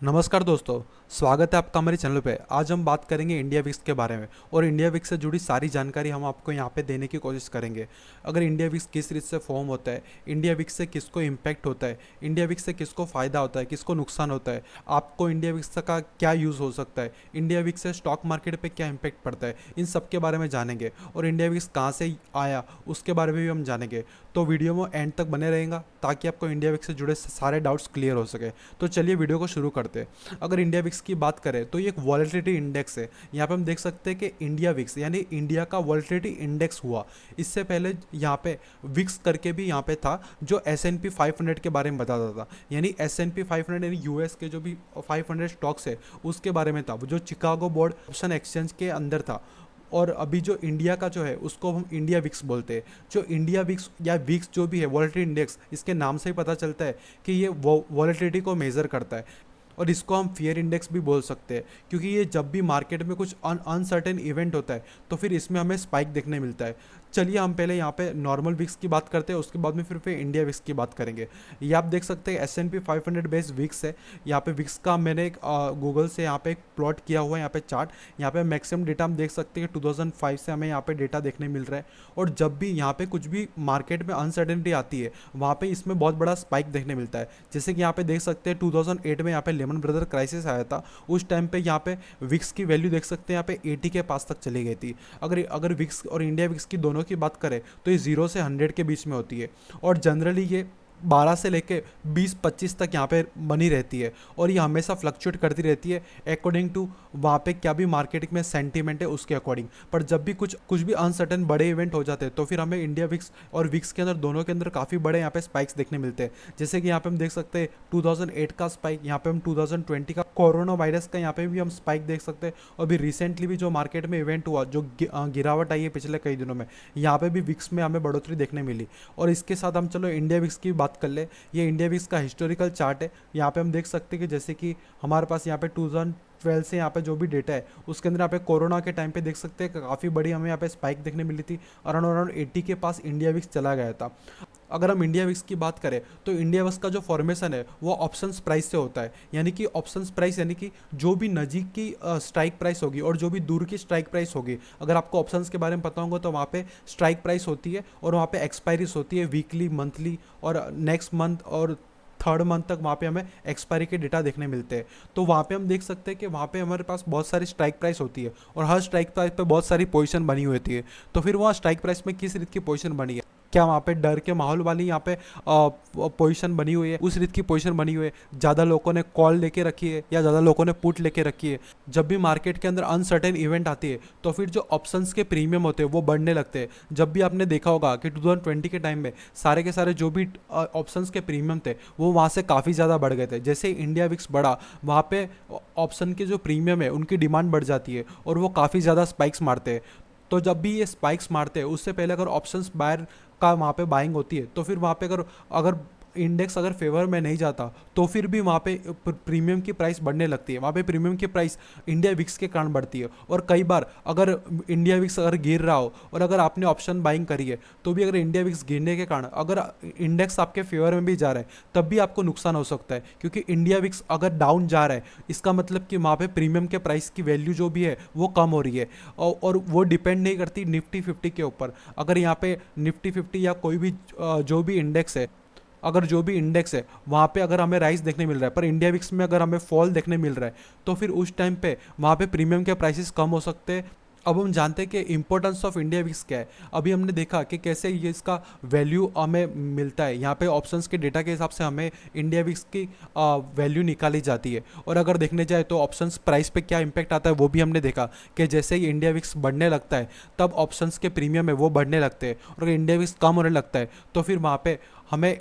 नमस्कार दोस्तों। स्वागत है आपका हमारे चैनल पे। आज हम बात करेंगे इंडिया विक्स के बारे में और इंडिया विक्स से जुड़ी सारी जानकारी हम आपको यहाँ पे देने की कोशिश करेंगे। अगर इंडिया विक्स किस रीत से फॉर्म होता है, इंडिया विक्स से किसको इम्पैक्ट होता है, इंडिया विक्स से किसको फ़ायदा होता है, किसको नुकसान होता है, आपको इंडिया विक्स का क्या यूज़ हो सकता है, इंडिया विक्स से स्टॉक मार्केट पर क्या इम्पैक्ट पड़ता है, इन सब के बारे में जानेंगे। और इंडिया विक्स कहाँ से आया उसके बारे में भी हम जानेंगे। तो वीडियो में एंड तक बने रहेगा ताकि आपको इंडिया विक्स से जुड़े सारे डाउट्स क्लियर हो सके। तो चलिए वीडियो को शुरू करते हैं। अगर इंडिया विक्स की बात करें तो ये एक वॉलेटिलिटी इंडेक्स है। यहाँ पे हम देख सकते हैं कि इंडिया विक्स यानी इंडिया का वॉलेटिलिटी इंडेक्स हुआ। इससे पहले यहाँ पे विक्स करके भी यहाँ पे था जो S&P 500 के बारे में बताता था। यानी S&P 500 यानी यूएस के जो भी 500 स्टॉक्स है उसके बारे में था, जो चिकागो बोर्ड ऑप्शन एक्सचेंज के अंदर था। और अभी जो इंडिया का जो है उसको हम इंडिया विक्स बोलते हैं। जो इंडिया विक्स या विक्स जो भी है वॉलेटिलिटी इंडेक्स, इसके नाम से ही पता चलता है कि ये वॉलेटिलिटी को मेज़र करता है। और इसको हम फियर इंडेक्स भी बोल सकते हैं, क्योंकि ये जब भी मार्केट में कुछ अनसर्टेन इवेंट होता है तो फिर इसमें हमें स्पाइक देखने मिलता है। चलिए हम पहले यहाँ पे नॉर्मल विक्स की बात करते हैं, उसके बाद में फिर इंडिया विक्स की बात करेंगे। ये आप देख सकते हैं S&P 500 बेस्ड विक्स है। यहाँ पे विक्स का मैंने एक गूगल से यहाँ पे एक प्लॉट किया हुआ है, यहाँ पे चार्ट। यहाँ पे मैक्सिमम डेटा हम देख सकते हैं कि 2005 से हमें यहाँ पे डेटा देखने मिल रहा है। और जब भी यहाँ पे कुछ भी मार्केट में अनसर्टेनिटी आती है वहाँ पे इसमें बहुत बड़ा स्पाइक देखने मिलता है। जैसे कि यहाँ पे देख सकते हैं 2008 में यहाँ पे लेमन ब्रदर क्राइसिस आया था। उस टाइम पे यहाँ पे विक्स की वैल्यू देख सकते हैं यहाँ पे 80 के पास तक चली गई थी। अगर विक्स और इंडिया विक्स की दोनों की बात करें तो ये 0 से 100 के बीच में होती है। और जनरली ये 12 से लेके 20-25 तक यहाँ पे बनी रहती है। और ये हमेशा फ्लक्चुएट करती रहती है अकॉर्डिंग टू वहाँ पे क्या भी मार्केट में सेंटीमेंट है उसके अकॉर्डिंग। पर जब भी कुछ भी अनसर्टेन बड़े इवेंट हो जाते हैं तो फिर हमें इंडिया विक्स और विक्स के अंदर दोनों के अंदर काफ़ी बड़े यहाँ पे स्पाइक्स देखने मिलते हैं। जैसे कि यहाँ पे हम देख सकते हैं 2008 का स्पाइक, यहाँ पे हम 2020 का कोरोना वायरस का यहाँ पे भी हम स्पाइक देख सकते हैं। और अभी रिसेंटली भी जो मार्केट में इवेंट हुआ, जो गिरावट आई है पिछले कई दिनों में, यहाँ पे भी विक्स में हमें बढ़ोतरी देखने मिली। और इसके साथ हम चलो इंडिया विक्स की बात कर ले। ये इंडिया विक्स का हिस्टोरिकल चार्ट है। यहाँ पे हम देख सकते हैं कि जैसे कि हमारे पास यहाँ पे 2012 से यहाँ पे जो भी डेटा है उसके अंदर यहाँ पे कोरोना के टाइम पे देख सकते हैं कि काफ़ी बड़ी हमें यहाँ पे स्पाइक देखने मिली थी। अराउंड 80 के पास इंडिया विक्स चला गया था। अगर हम इंडिया विक्स की बात करें तो इंडिया विक्स का जो फॉर्मेशन है वो ऑप्शंस प्राइस से होता है। यानी कि ऑप्शंस प्राइस यानी कि जो भी नज़दीक की स्ट्राइक प्राइस होगी और जो भी दूर की स्ट्राइक प्राइस होगी। अगर आपको ऑप्शंस के बारे में पता होगा तो वहाँ पे स्ट्राइक प्राइस होती है और वहाँ पे एक्सपायरीज होती है वीकली, मंथली और नेक्स्ट मंथ और थर्ड मंथ तक वहाँ पे हमें एक्सपायरी के डेटा देखने मिलते हैं। तो वहाँ पे हम देख सकते हैं कि वहाँ पे हमारे पास बहुत सारी स्ट्राइक प्राइस होती है और हर स्ट्राइक प्राइस पे बहुत सारी पोजीशन बनी हुई होती है। तो फिर वहाँ स्ट्राइक प्राइस में किस रीत की पोजीशन बनी है, क्या वहाँ पे डर के माहौल वाली यहाँ पे पोजीशन बनी हुई है, उस रीत की पोजीशन बनी हुई है, ज़्यादा लोगों ने कॉल लेके रखी है या ज़्यादा लोगों ने पुट लेके रखी है। जब भी मार्केट के अंदर अनसर्टेन इवेंट आती है तो फिर जो ऑप्शंस के प्रीमियम होते हैं वो बढ़ने लगते हैं। जब भी आपने देखा होगा कि 2020 के टाइम में सारे के सारे जो भी ऑप्शंस के प्रीमियम थे वो वहाँ से काफ़ी ज़्यादा बढ़ गए थे। जैसे इंडिया विक्स बढ़ा वहाँ पे ऑप्शन के जो प्रीमियम है उनकी डिमांड बढ़ जाती है और वो काफ़ी ज़्यादा स्पाइक्स मारते हैं। तो जब भी ये स्पाइक्स मारते हैं उससे पहले अगर ऑप्शंस बायर का वहाँ पे बाइंग होती है तो फिर वहाँ पे अगर अगर इंडेक्स अगर फेवर में नहीं जाता तो फिर भी वहाँ पे प्रीमियम की प्राइस बढ़ने लगती है। वहाँ पे प्रीमियम की प्राइस इंडिया विक्स के कारण बढ़ती है। और कई बार अगर इंडिया विक्स अगर गिर रहा हो और अगर आपने ऑप्शन बाइंग करी है तो भी अगर इंडिया विक्स गिरने के कारण अगर इंडेक्स आपके फेवर में भी जा रहा है तब भी आपको नुकसान हो सकता है। क्योंकि इंडिया विक्स अगर डाउन जा रहा है इसका मतलब कि वहाँ पे प्रीमियम के प्राइस की वैल्यू जो भी है वो कम हो रही है। और वो डिपेंड नहीं करती निफ्टी 50 के ऊपर। अगर यहाँ पे निफ्टी 50 या कोई भी जो भी इंडेक्स है, अगर जो भी इंडेक्स है वहाँ पे अगर हमें राइज देखने मिल रहा है पर इंडिया विक्स में अगर हमें फॉल देखने मिल रहा है तो फिर उस टाइम पे वहाँ पे प्रीमियम के प्राइसेस कम हो सकते हैं। अब हम जानते हैं कि इंपॉर्टेंस ऑफ इंडिया विक्स क्या है। अभी हमने देखा कि कैसे ये इसका वैल्यू हमें मिलता है। यहाँ पे ऑप्शंस के डेटा के हिसाब से हमें इंडिया विक्स की वैल्यू निकाली जाती है। और अगर देखने जाए तो ऑप्शंस प्राइस पे क्या इंपैक्ट आता है वो भी हमने देखा कि जैसे ही इंडिया विक्स बढ़ने लगता है तब ऑप्शंस के प्रीमियम है वो बढ़ने लगते हैं। और अगर इंडिया विक्स कम होने लगता है तो फिर वहाँ पे हमें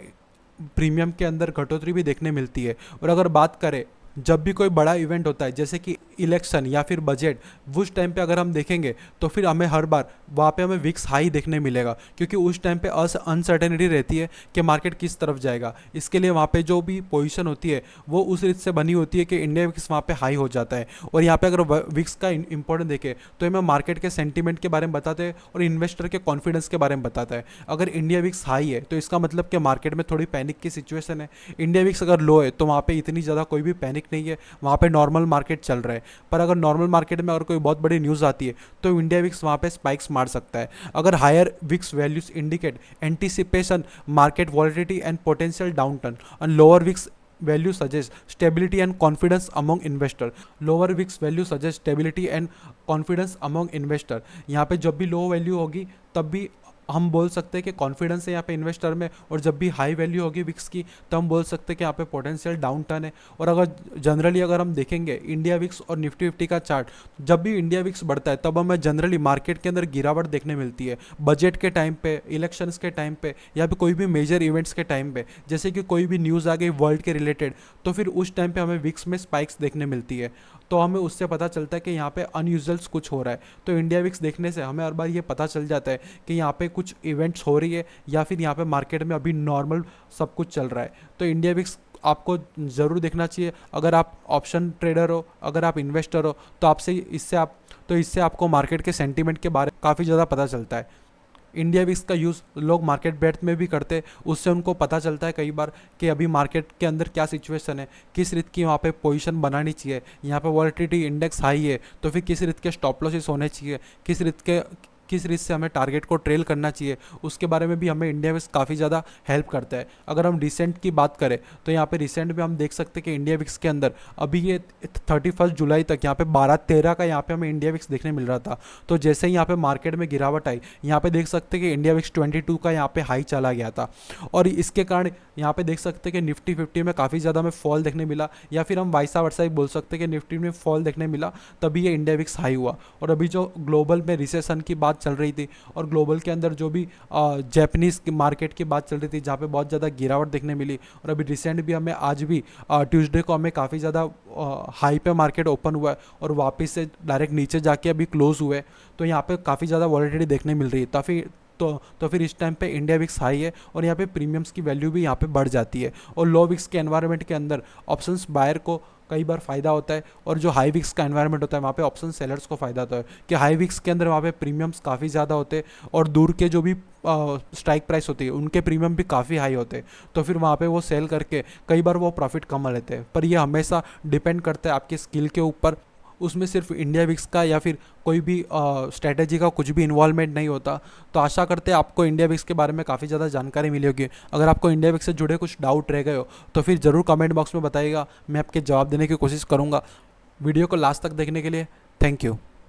प्रीमियम के अंदर कटौती भी देखने मिलती है। और अगर बात करें जब भी कोई बड़ा इवेंट होता है जैसे कि इलेक्शन या फिर बजट, उस टाइम पे अगर हम देखेंगे तो फिर हमें हर बार वहाँ पे हमें विक्स हाई देखने मिलेगा। क्योंकि उस टाइम पे अनसर्टेनिटी रहती है कि मार्केट किस तरफ जाएगा। इसके लिए वहाँ पे जो भी पोजीशन होती है वो उस रीत से बनी होती है कि इंडिया विक्स वहाँ पे हाई हो जाता है। और यहाँ पे अगर विक्स का इंपॉर्टेंट देखें तो हमें मार्केट के सेंटीमेंट के बारे में बताते हैं और इन्वेस्टर के कॉन्फिडेंस के बारे में बताता है। अगर इंडिया विक्स हाई है तो इसका मतलब कि मार्केट में थोड़ी पैनिक की सिचुएशन है। इंडिया विक्स अगर लो है तो वहाँ पे इतनी ज़्यादा कोई भी पैनिक पैनिक नहीं है, वहाँ पे नॉर्मल मार्केट चल रहा है। पर अगर नॉर्मल मार्केट में अगर कोई बहुत बड़ी न्यूज़ आती है तो इंडिया विक्स वहाँ पे स्पाइक्स मार सकता है। अगर higher VIX values indicate anticipation market volatility and potential downturn and lower VIX value suggests stability and confidence among investor। lower VIX value suggests stability and confidence among investor। यहाँ पे जब भी लो वैल्यू होगी तब भी हम बोल सकते हैं कि कॉन्फिडेंस है यहाँ पे इन्वेस्टर में, और जब भी हाई वैल्यू होगी विक्स की तो हम बोल सकते हैं कि यहाँ पे पोटेंशियल डाउन टर्न है। और अगर जनरली अगर हम देखेंगे इंडिया विक्स और निफ्टी 50 का चार्ट, जब भी इंडिया विक्स बढ़ता है तब हमें जनरली मार्केट के अंदर गिरावट देखने मिलती है, बजट के टाइम पे, इलेक्शंस के टाइम पे, या फिर कोई भी मेजर इवेंट्स के टाइम पे, जैसे कि कोई भी न्यूज़ आ गई वर्ल्ड के रिलेटेड, तो फिर उस टाइम पे हमें विक्स में स्पाइक्स देखने मिलती है। तो हमें उससे पता चलता है कि यहाँ पे अनयूजुअल्स कुछ हो रहा है। तो इंडिया विक्स देखने से हमें हर बार ये पता चल जाता है कि यहाँ पे कुछ इवेंट्स हो रही है या फिर यहाँ पे मार्केट में अभी नॉर्मल सब कुछ चल रहा है। तो इंडिया विक्स आपको ज़रूर देखना चाहिए। अगर आप ऑप्शन ट्रेडर हो, अगर आप इन्वेस्टर हो, तो इससे आपको मार्केट के सेंटीमेंट के बारे में काफ़ी ज़्यादा पता चलता है। इंडिया विक्स का यूज़ लोग मार्केट ब्रेथ में भी करते हैं, उससे उनको पता चलता है कई बार कि अभी मार्केट के अंदर क्या सिचुएशन है, किस रीत की वहाँ पे पोजीशन बनानी चाहिए, यहाँ पे वॉलेटिलिटी इंडेक्स हाई है तो फिर किस रीत के स्टॉप लॉसेस होने चाहिए, किस रीत से हमें टारगेट को ट्रेल करना चाहिए, उसके बारे में भी हमें इंडिया विक्स काफ़ी ज़्यादा हेल्प करता है। अगर हम रिसेंट की बात करें तो यहाँ पे रिसेंट में हम देख सकते हैं कि इंडिया विक्स के अंदर अभी ये 31 जुलाई तक यहाँ पे 12-13 का यहाँ पे हमें इंडिया विक्स देखने मिल रहा था। तो जैसे ही यहाँ पे मार्केट में गिरावट आई, यहाँ पे देख सकते हैं कि इंडिया विक्स 22 का यहाँ पे हाई चला गया था, और इसके कारण यहाँ पे देख सकते हैं कि निफ्टी 50 में काफ़ी ज़्यादा हमें फॉल देखने मिला, या फिर हम वाइसा वर्सा ही बोल सकते हैं कि निफ्टी में फॉल देखने मिला, तभी ये इंडिया विक्स हाई हुआ। और अभी जो ग्लोबल में रिसेशन की बात चल रही थी और ग्लोबल के अंदर जो भी जापानीज मार्केट की बात चल रही थी जहाँ पे बहुत ज़्यादा गिरावट देखने मिली, और अभी रिसेंट भी हमें आज भी ट्यूसडे को हमें काफ़ी ज़्यादा हाई पे मार्केट ओपन हुआ है और वापस से डायरेक्ट नीचे जाके अभी क्लोज हुए, तो यहाँ पे काफ़ी ज़्यादा वॉलेटिलिटी देखने मिल रही है। तो फिर इस टाइम पे इंडिया विक्स हाई है और यहाँ पे प्रीमियम्स की वैल्यू भी यहाँ पे बढ़ जाती है। और लो विक्स के एनवायरनमेंट के अंदर ऑप्शंस बायर को कई बार फ़ायदा होता है, और जो हाई विक्स का एनवायरनमेंट होता है वहाँ पे ऑप्शन सेलर्स को फ़ायदा होता है कि हाई विक्स के अंदर वहाँ पे प्रीमियम्स काफ़ी ज़्यादा होते हैं और दूर के जो भी स्ट्राइक प्राइस होती है उनके प्रीमियम भी काफ़ी हाई होते हैं, तो फिर वहाँ पे वो सेल करके कई बार वो प्रॉफिट कमा लेते हैं। पर ये हमेशा डिपेंड करता है आपके स्किल के ऊपर, उसमें सिर्फ इंडिया विक्स का या फिर कोई भी स्ट्रैटेजी का कुछ भी इन्वॉल्वमेंट नहीं होता। तो आशा करते हैं आपको इंडिया विक्स के बारे में काफ़ी ज़्यादा जानकारी मिली होगी। अगर आपको इंडिया विक्स से जुड़े कुछ डाउट रह गए हो तो फिर ज़रूर कमेंट बॉक्स में बताइएगा, मैं आपके जवाब देने की कोशिश करूँगा। वीडियो को लास्ट तक देखने के लिए थैंक यू।